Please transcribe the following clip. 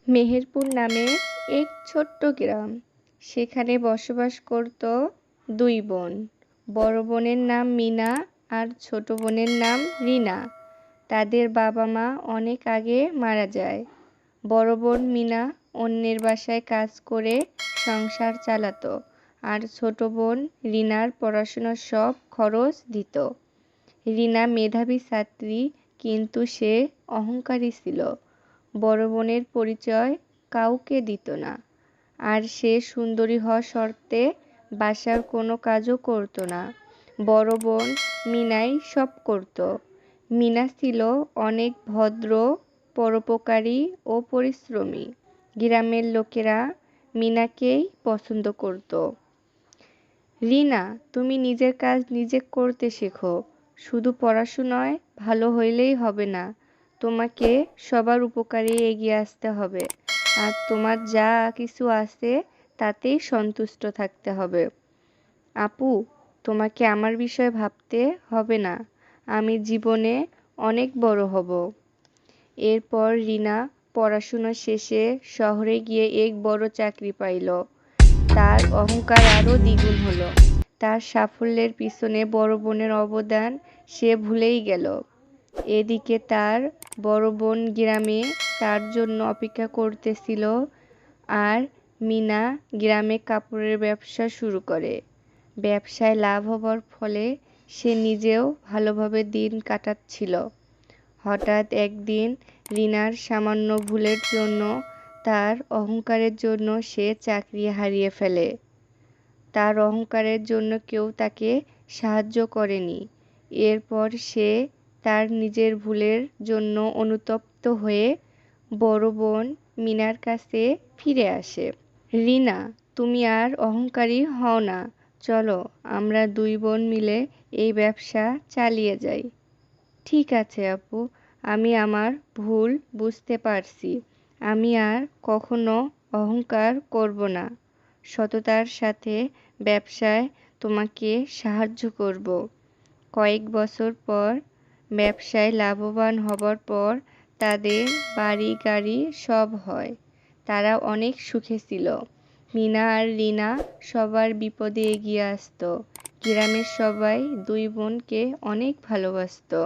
মেহেরপুর নামে এক ছোট্ট গ্রাম। সেখানে বসবাস করত দুই বোন। বড় বোনের নাম মিনা আর ছোট বোনের নাম রিনা। তাদের বাবা মা অনেক আগে মারা যায়। বড় বোন মিনা অন্যের বাসায় কাজ করে সংসার চালাতো, আর ছোট বোন রিনার পড়াশোনার সব খরচ দিত। রিনা মেধাবী ছাত্রী, কিন্তু সে অহংকারী ছিল। বড় বোনের পরিচয় কাউকে দিত না, আর সে সুন্দরী হওয়া শর্তে বাসার কোনো কাজও করত না। বড় বোন মিনাই সব করত। মিনা ছিল অনেক ভদ্র, পরোপকারী ও পরিশ্রমী। গ্রামের লোকেরা মিনাকেই পছন্দ করত। রিনা, তুমি নিজের কাজ নিজে করতে শেখো। শুধু পড়াশোনায় ভালো হইলেই হবে না, তোমাকে সবার উপকারে এগিয়ে আসতে হবে। আর তোমার যা কিছু আছে তাতেই সন্তুষ্ট থাকতে হবে। আপু, তোমাকে আমার বিষয়ে ভাবতে হবে না। আমি জীবনে অনেক বড় হব। এরপর রিনা পড়াশোনা শেষে শহরে গিয়ে এক বড় চাকরি পাইল। তার অহংকার আরও দ্বিগুণ হলো। তার সাফল্যের পিছনে বড় বোনের অবদান সে ভুলেই গেল। এদিকে তার বড় বোন গ্রামে তার জন্য অপেক্ষা করতেছিল, আর মিনা গ্রামে কাপড়ের ব্যবসা শুরু করে। ব্যবসায় লাভ হবার ফলে সে নিজেও ভালোভাবে দিন কাটাচ্ছিল। হঠাৎ একদিন রিনার সামান্য ভুলের জন্য, তার অহংকারের জন্য সে চাকরি হারিয়ে ফেলে। তার অহংকারের জন্য কেউ তাকে সাহায্য করেনি। এরপর সে তার নিজের ভুলের জন্য অনুতপ্ত হয়ে বড় বোন মিনার কাছে ফিরে আসে। রিনা, তুমি আর অহংকারী হও না। চলো আমরা দুই বোন মিলে এই ব্যবসা চালিয়ে যাই। ঠিক আছে আপু, আমি আমার ভুল বুঝতে পারছি। আমি আর কখনো অহংকার করব না। সততার সাথে ব্যবসায় তোমাকে সাহায্য করব। কয়েক বছর পর ব্যবসায় লাভবান হবার পর তাদের বাড়ি গাড়ি সব হয়। তারা অনেক সুখে ছিল। মিনা আর রিনা সবার বিপদে এগিয়ে আসতো। গ্রামের সবাই দুই বোনকে অনেক ভালোবাসতো।